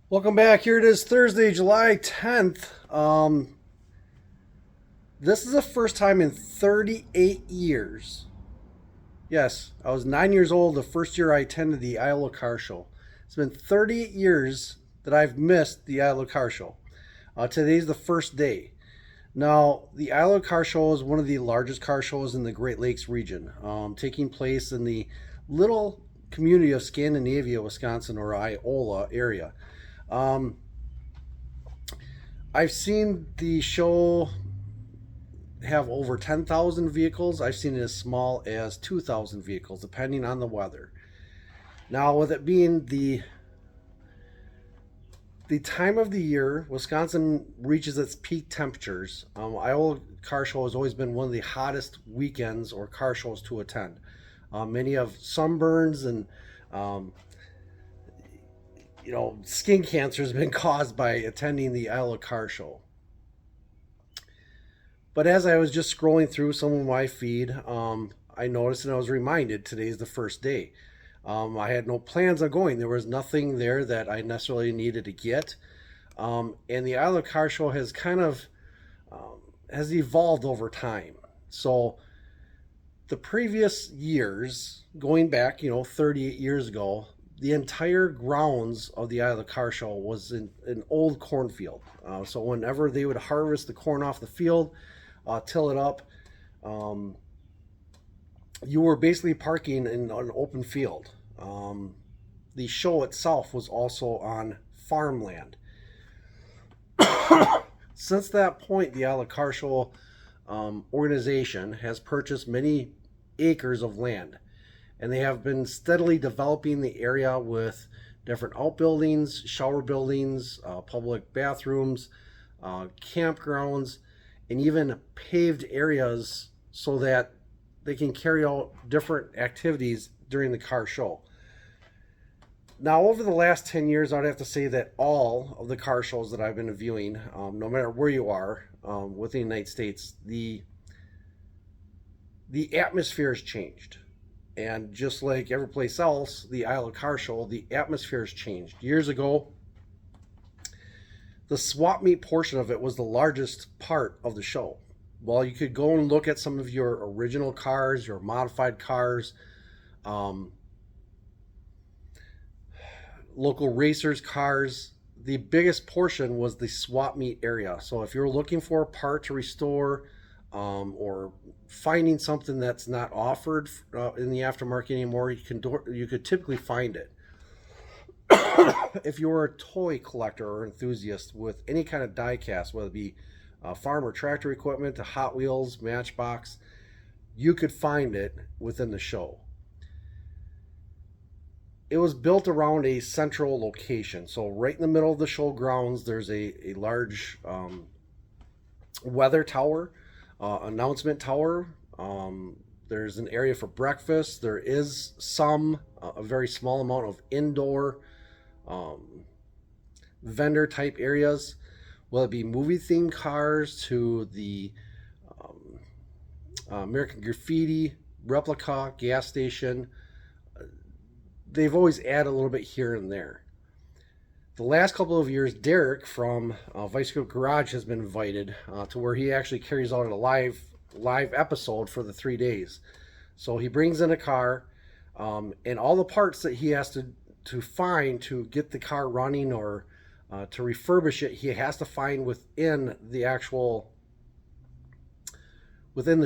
Welcome back. Here it is, Thursday, July 10th. This is the first time in 38 years. Yes, I was 9 years old the first year I attended the IOLA Car Show. It's been 38 years that I've missed the IOLA Car Show. Today's the first day. Now, the IOLA Car Show is one of the largest car shows in the Great Lakes region, taking place in the little community of Scandinavia, Wisconsin, or IOLA area. Um, I've seen the show have over 10,000 vehicles. I've seen it as small as 2,000 vehicles, depending on the weather. Now, with it being the time of the year, Wisconsin reaches its peak temperatures. Iowa Car Show has always been one of the hottest weekends or car shows to attend. Many have sunburns and um, skin cancer has been caused by attending the Iowa Car Show. But as I was just scrolling through some of my feed, I noticed and I was reminded today's the first day. I had no plans on going. There was nothing there that I necessarily needed to get. And the Isle of Car Show has kind of has evolved over time. So the previous years, going back, 38 years ago, the entire grounds of the Isle of Car Show was in an old cornfield. So whenever they would harvest the corn off the field, till it up, um, you were basically parking in an open field. The show itself was also on farmland. Since that point, the Isle of Car Show organization has purchased many acres of land, and they have been steadily developing the area with different outbuildings, shower buildings, public bathrooms, campgrounds, and even paved areas so that they can carry out different activities during the car show. Now, over the last 10 years, I'd have to say that all of the car shows that I've been viewing, no matter where you are within the United States, the atmosphere has changed. And just like every place else, the Isle of Car Show, the atmosphere has changed. Years ago, the swap meet portion of it was the largest part of the show. Well, you could go and look at some of your original cars, your modified cars, um, local racers' cars. The biggest portion was the swap meet area. So if you're looking for a part to restore, or finding something that's not offered in the aftermarket anymore, you could typically find it. If you're a toy collector or enthusiast with any kind of diecast, whether it be farm or tractor equipment to Hot Wheels, Matchbox, you could find it within the show. It was built around a central location. So right in the middle of the show grounds, there's a large weather tower, announcement tower. There's an area for breakfast. There is a very small amount of indoor um, vendor type areas, whether it be movie themed cars to the um, American Graffiti replica gas station. They've always added a little bit here and there. The last couple of years, Derek from Vice Grip Garage has been invited to where he actually carries out a live episode for the 3 days. So he brings in a car, and all the parts that he has to find to get the car running or to refurbish it, he has to find within the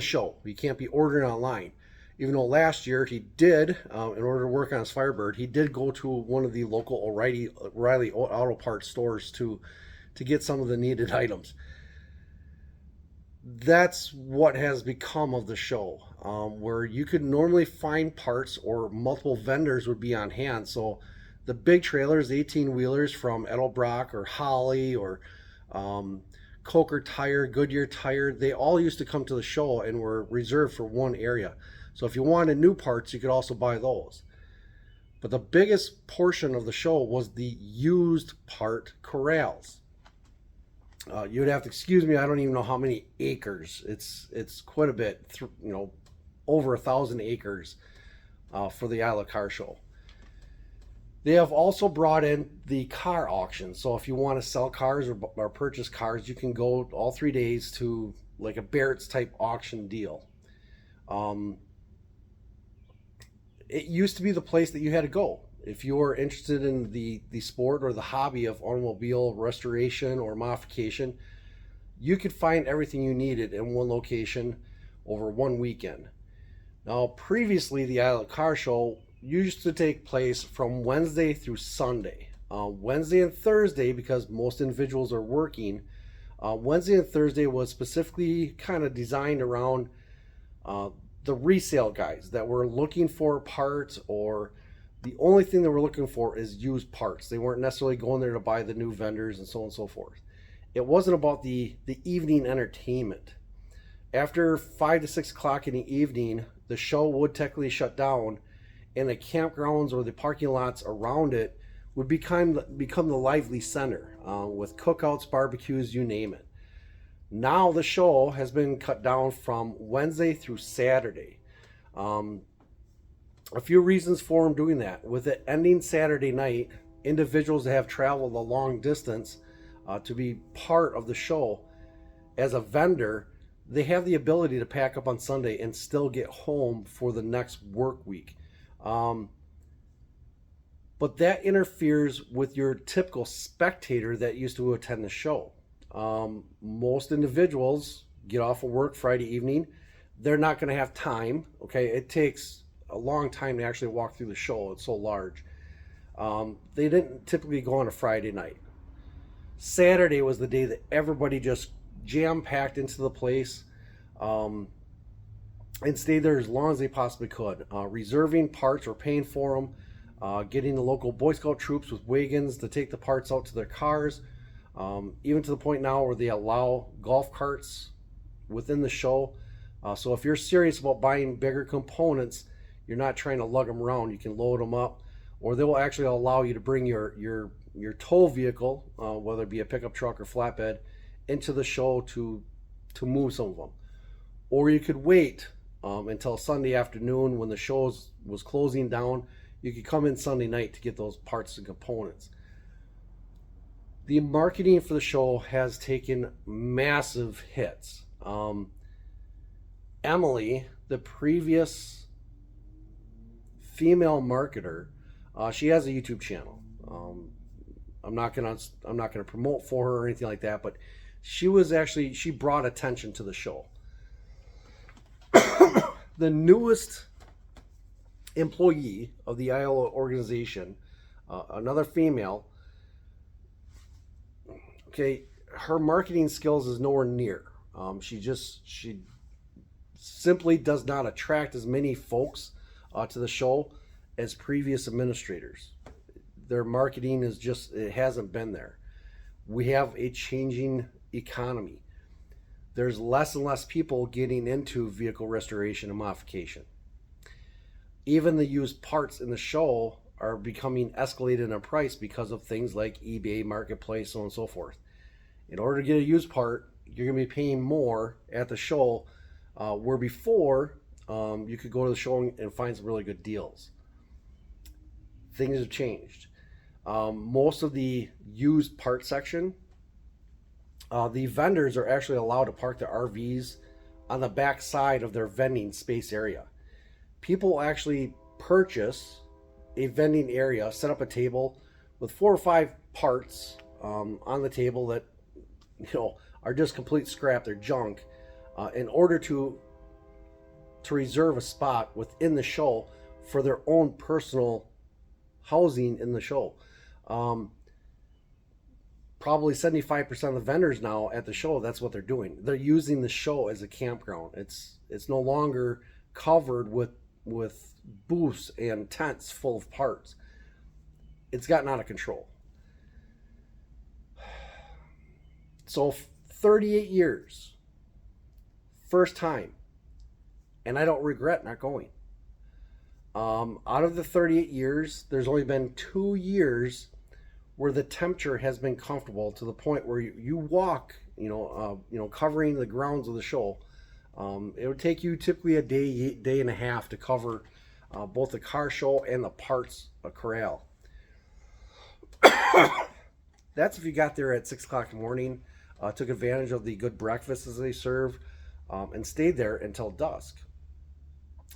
show. He can't be ordering online. Even though last year he did, in order to work on his Firebird, he did go to one of the local O'Reilly Auto Parts stores to get some of the needed items. That's what has become of the show, where you could normally find parts or multiple vendors would be on hand. So the big trailers, 18 wheelers from Edelbrock or Holly or Coker Tire, Goodyear Tire, they all used to come to the show and were reserved for one area. So if you wanted new parts, you could also buy those. But the biggest portion of the show was the used part corrals. You'd have to excuse me. I don't even know how many acres. It's quite a bit. Over 1,000 acres for the Isle of Car Show. They have also brought in the car auction. So if you want to sell cars or purchase cars, you can go all 3 days to like a Barrett's type auction deal. Um, it used to be the place that you had to go if you were interested in the sport or the hobby of automobile restoration or modification. You could find everything you needed in one location over one weekend. Now, previously, the IOLA Car Show used to take place from Wednesday through Sunday. Wednesday and Thursday, because most individuals are working, Wednesday and Thursday was specifically kind of designed around uh, the resale guys that were looking for parts, or the only thing they were looking for is used parts. They weren't necessarily going there to buy the new vendors and so on and so forth. It wasn't about the evening entertainment. After 5 to 6 o'clock in the evening, the show would technically shut down, and the campgrounds or the parking lots around it would become the lively center with cookouts, barbecues, you name it. Now the show has been cut down from Wednesday through Saturday. Um, a few reasons for them doing that. With it ending Saturday night, individuals that have traveled a long distance to be part of the show as a vendor, they have the ability to pack up on Sunday and still get home for the next work week. Um, but that interferes with your typical spectator that used to attend the show. Most individuals get off of work Friday evening. They're not going to have time. Okay, it takes a long time to actually walk through the show. It's so large. They didn't typically go on a Friday night. Saturday was the day that everybody just jam-packed into the place and stayed there as long as they possibly could, reserving parts or paying for them, getting the local Boy Scout troops with wagons to take the parts out to their cars, even to the point now where they allow golf carts within the show. So if you're serious about buying bigger components, you're not trying to lug them around, you can load them up, or they will actually allow you to bring your tow vehicle, whether it be a pickup truck or flatbed, into the show to move some of them. Or you could wait until Sunday afternoon when the show was closing down. You could come in Sunday night to get those parts and components. The marketing for the show has taken massive hits. Emily, the previous female marketer, she has a YouTube channel. I'm not gonna promote for her or anything like that, but she brought attention to the show. The newest employee of the IOLA organization, another female. Okay, her marketing skills is nowhere near. She simply does not attract as many folks to the show as previous administrators. Their marketing it hasn't been there. We have a changing economy. There's less and less people getting into vehicle restoration and modification. Even the used parts in the show are becoming escalated in price because of things like eBay, Marketplace, so on and so forth. In order to get a used part, you're going to be paying more at the show, where before you could go to the show and find some really good deals. Things have changed. Most of the used part section, the vendors are actually allowed to park their RVs on the back side of their vending space area. People actually purchase a vending area, set up a table with 4 or 5 parts on the table that are just complete scrap, they're junk, in order to reserve a spot within the show for their own personal housing in the show. Probably 75% of the vendors now at the show, that's what they're doing. They're using the show as a campground. It's no longer covered with booths and tents full of parts. It's gotten out of control. So 38 years, first time, and I don't regret not going. Out of the 38 years, there's only been 2 years where the temperature has been comfortable to the point where you walk, covering the grounds of the show. It would take you typically a day and a half to cover both the car show and the parts corral. That's if you got there at 6 o'clock in the morning, took advantage of the good breakfasts they serve, and stayed there until dusk.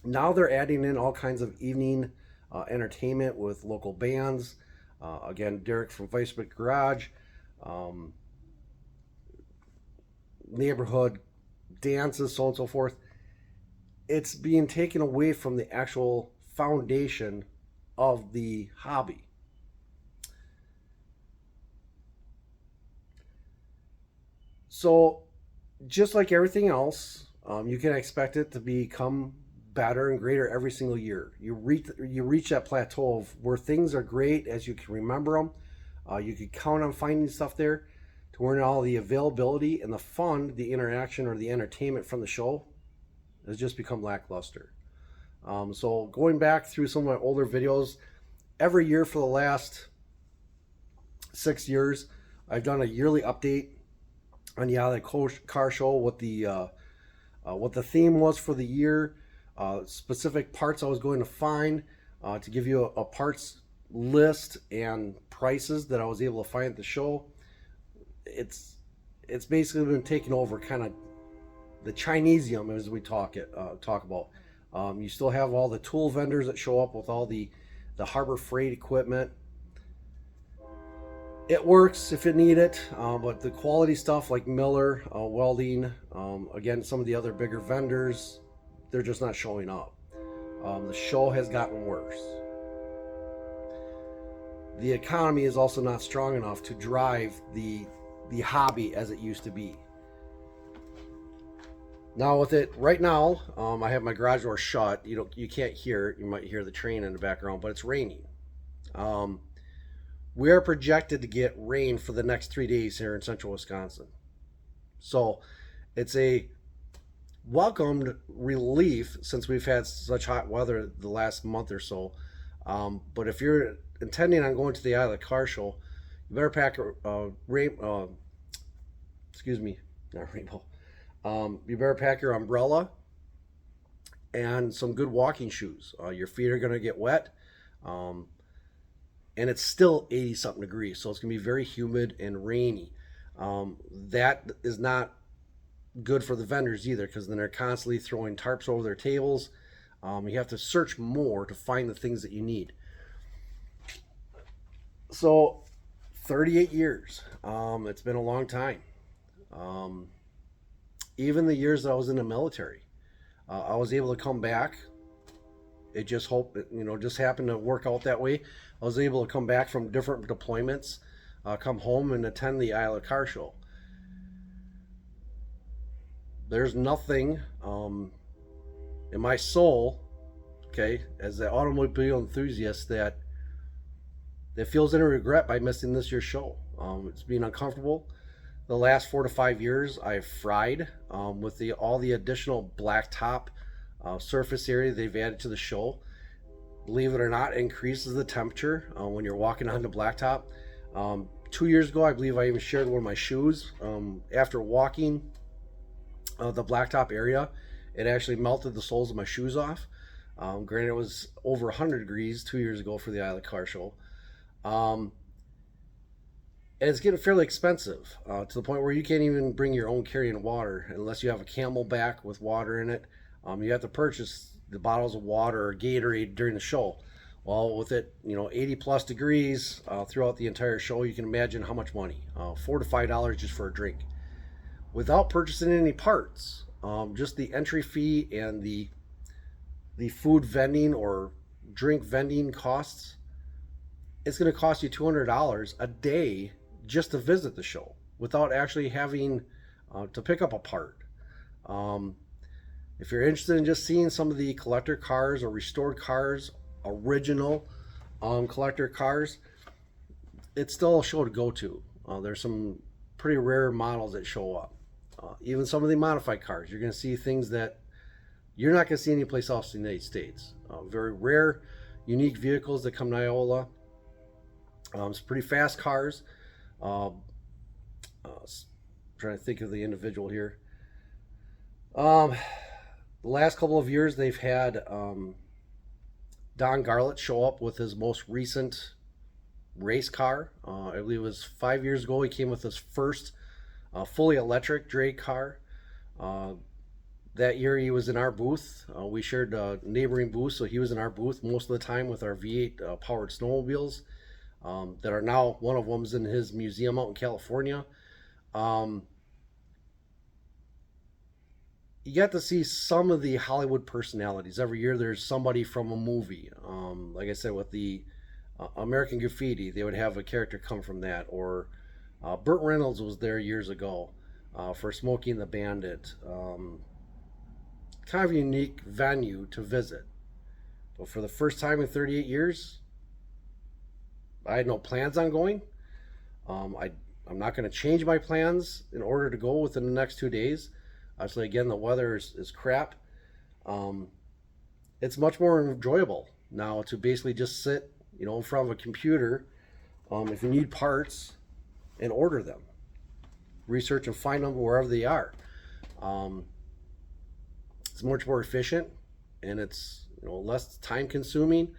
Now they're adding in all kinds of evening entertainment with local bands. Again, Derek from Facebook Garage, um, neighborhood dances, so on and so forth. It's being taken away from the actual foundation of the hobby. So, just like everything else, you can expect it to become better and greater every single year. You reach that plateau of where things are great as you can remember them. You can count on finding stuff there, to where all the availability and the fun, the interaction or the entertainment from the show has just become lackluster. So going back through some of my older videos, every year for the last 6 years, I've done a yearly update on the IOLA Car Show, what the theme was for the year, specific parts I was going to find, to give you a parts list and prices that I was able to find at the show. It's basically been taken over, kind of the Chinesium as we talk about. You still have all the tool vendors that show up with all the Harbor Freight equipment. It works if you need it, but the quality stuff like Miller, Welding, again, some of the other bigger vendors, they're just not showing up. The show has gotten worse. The economy is also not strong enough to drive the hobby as it used to be. Now with it right now, I have my garage door shut. You can't hear it. You might hear the train in the background, but it's raining. We are projected to get rain for the next 3 days here in central Wisconsin. So it's a welcomed relief since we've had such hot weather the last month or so. But if you're intending on going to the IOLA Car Show, you better pack not rainbow. You better pack your umbrella and some good walking shoes. Your feet are going to get wet. And it's still 80 something degrees, so it's going to be very humid and rainy. That is not good for the vendors either, because then they're constantly throwing tarps over their tables. You have to search more to find the things that you need. So 38 years, it's been a long time. Even the years that I was in the military, I was able to come back. It just just happened to work out that way. I was able to come back from different deployments, come home and attend the IOLA Car Show. There's nothing in my soul, okay, as an automobile enthusiast, that feels any regret by missing this year's show. It's been uncomfortable. The last 4 to 5 years, I've fried with all the additional blacktop surface area they've added to the show. Believe it or not, it increases the temperature when you're walking on the blacktop. 2 years ago, I believe I even shared one of my shoes. After walking the blacktop area, it actually melted the soles of my shoes off. Granted, it was over 100 degrees 2 years ago for the IOLA Car Show. And it's getting fairly expensive to the point where you can't even bring your own carrying water unless you have a Camelback with water in it. You have to purchase the bottles of water or Gatorade during the show. Well, with it, 80 plus degrees throughout the entire show, you can imagine how much money, $4 to $5 just for a drink, without purchasing any parts. Just the entry fee and the food vending or drink vending costs. It's going to cost you $200 a day just to visit the show without actually having to pick up a part. If you're interested in just seeing some of the collector cars or restored cars, original collector cars, it's still a show to go to. There's some pretty rare models that show up. Even some of the modified cars, you're going to see things that you're not going to see anyplace else in the United States. Very rare, unique vehicles that come to IOLA. It's pretty fast cars. Trying to think of the individual here. The last couple of years, they've had Don Garlett show up with his most recent race car. I believe it was 5 years ago. He came with his first fully electric drag car. Uh, that year he was in our booth. We shared a neighboring booth, so he was in our booth most of the time with our V8 powered snowmobiles that are now, one of them's in his museum out in California. Um, you get to see some of the Hollywood personalities. Every year there's somebody from a movie. Like I said, with the American Graffiti, they would have a character come from that. Or Burt Reynolds was there years ago for Smokey and the Bandit. Kind of a unique venue to visit. But for the first time in 38 years, I had no plans on going. Um, I, I'm not going to change my plans in order to go within the next 2 days. Obviously, again, the weather is crap. Um, it's much more enjoyable now to basically just sit, in front of a computer. If you need parts, and order them, research and find them wherever they are. Um, it's much more efficient, and it's less time consuming.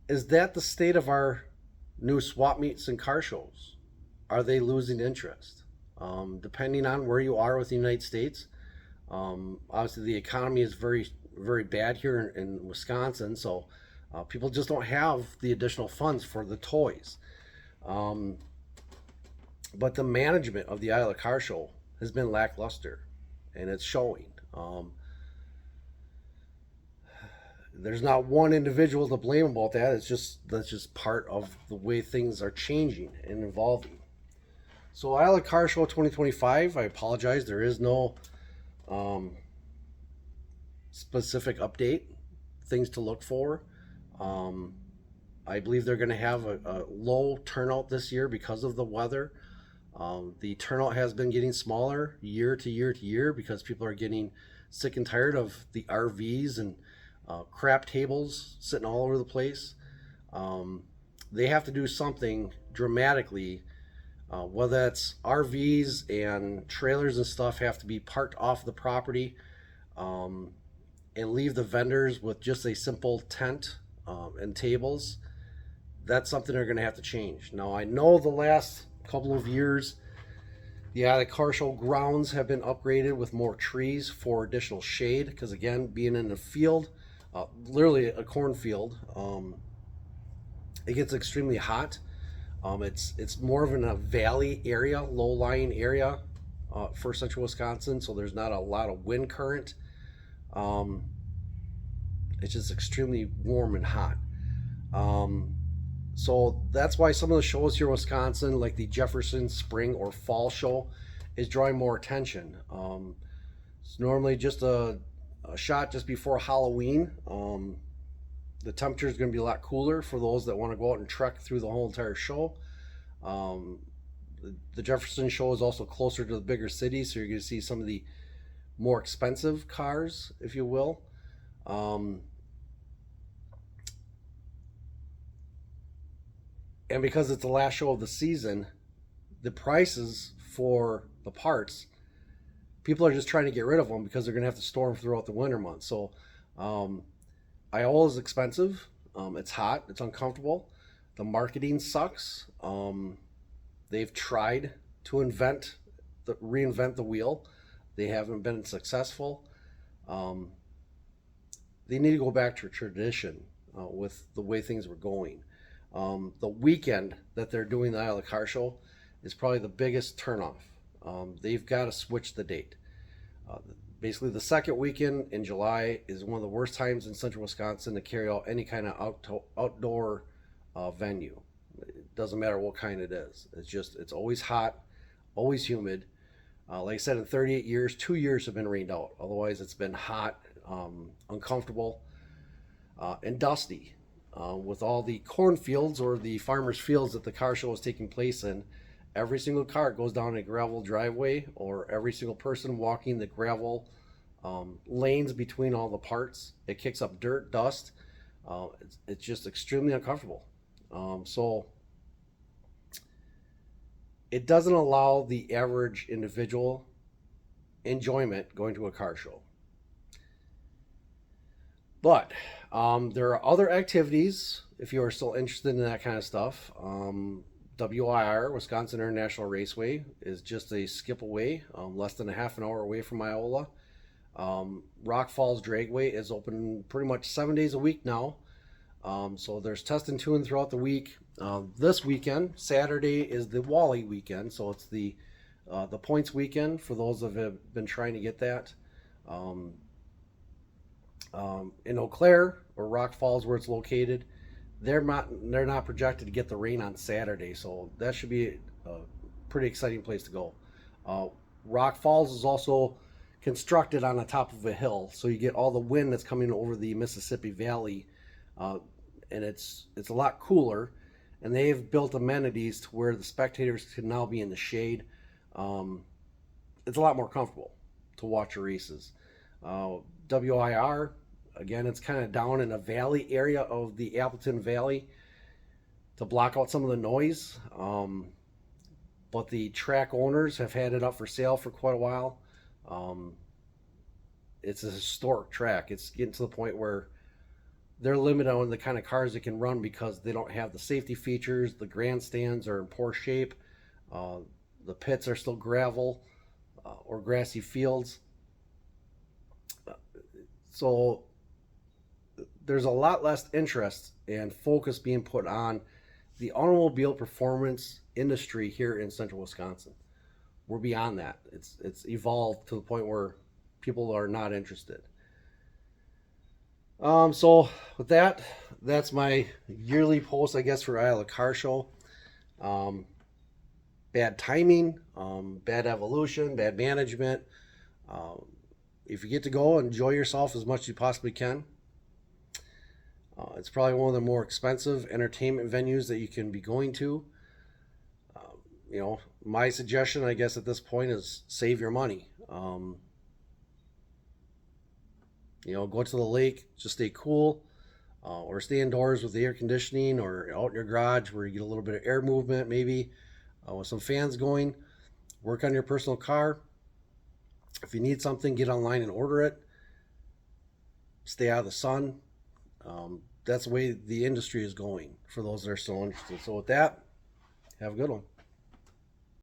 Is that the state of our new swap meets and car shows? Are they losing interest? Depending on where you are with the United States, obviously the economy is very, very bad here in Wisconsin, so people just don't have the additional funds for the toys. Um, but the management of the IOLA Car Show has been lackluster, and it's showing. There's not one individual to blame about that. That's just part of the way things are changing and evolving. So IOLA Car Show 2025. I apologize. There is no um, specific update. Things to look for. Um, I believe they're going to have a low turnout this year because of the weather. The turnout has been getting smaller year to year to year because people are getting sick and tired of the RVs and crap tables sitting all over the place. They have to do something dramatically, whether that's RVs and trailers and stuff have to be parked off the property, um, and leave the vendors with just a simple tent and tables. That's something they're going to have to change. Now, I know the last couple of years, the car show grounds have been upgraded with more trees for additional shade. Because again, being in the field, literally a cornfield, it gets extremely hot. It's more of in a valley area, low-lying area for central Wisconsin, so there's not a lot of wind current. Um, it's just extremely warm and hot. Um, So that's why some of the shows here in Wisconsin, like the Jefferson Spring or Fall Show, is drawing more attention. It's normally just a shot just before Halloween. The temperature is going to be a lot cooler for those that want to go out and trek through the whole entire show. Um, the Jefferson Show is also closer to the bigger cities, so you're going to see some of the more expensive cars, if you will. Um, and because it's the last show of the season, the prices for the parts, people are just trying to get rid of them because they're going to have to store them throughout the winter months. So, IOLA is expensive. It's hot. It's uncomfortable. The marketing sucks. They've tried to reinvent the wheel. They haven't been successful. Um, they need to go back to tradition with the way things were going. The weekend that they're doing the IOLA Car Show is probably the biggest turnoff. They've got to switch the date. Basically, the second weekend in July is one of the worst times in central Wisconsin to carry out any kind of outdoor venue. It doesn't matter what kind it is. It's always hot, always humid. Like I said, in 38 years, 2 years have been rained out. Otherwise, it's been hot, uncomfortable, and dusty. With all the cornfields or the farmers' fields that the car show is taking place in, every single car goes down a gravel driveway, or every single person walking the gravel lanes between all the parts. It kicks up dirt, dust. It's just extremely uncomfortable. So it doesn't allow the average individual enjoyment going to a car show. But there are other activities if you are still interested in that kind of stuff. WIR, Wisconsin International Raceway, is just a skip away, less than a half an hour away from Iola. Rock Falls Dragway is open pretty much 7 days a week now. So there's test and tune throughout the week. This weekend, Saturday, is the Wally weekend, so it's the points weekend for those that have been trying to get that. Um, in Eau Claire or Rock Falls, where it's located, they're not projected to get the rain on Saturday, so that should be a pretty exciting place to go. Uh, Rock Falls is also constructed on the top of a hill, so you get all the wind that's coming over the Mississippi Valley, uh, and it's a lot cooler. And they've built amenities to where the spectators can now be in the shade. Um, it's a lot more comfortable to watch the races. WIR, again, it's kind of down in a valley area of the Appleton Valley to block out some of the noise. But the track owners have had it up for sale for quite a while. Um, it's a historic track. It's getting to the point where they're limited on the kind of cars that can run because they don't have the safety features. The grandstands are in poor shape. Uh, the pits are still gravel or grassy fields. So there's a lot less interest and focus being put on the automobile performance industry here in central Wisconsin. We're beyond that. It's evolved to the point where people are not interested. So with that, that's my yearly post, I guess, for IOLA Car Show. Um, Bad timing, bad evolution, bad management. Um, if you get to go, enjoy yourself as much as you possibly can. It's probably one of the more expensive entertainment venues that you can be going to. My suggestion, I guess, at this point is save your money. Go to the lake, just stay cool, or stay indoors with the air conditioning, or out in your garage where you get a little bit of air movement, maybe with some fans going. Work on your personal car. If you need something, get online and order it. Stay out of the sun. That's the way the industry is going for those that are still interested. So with that, have a good one.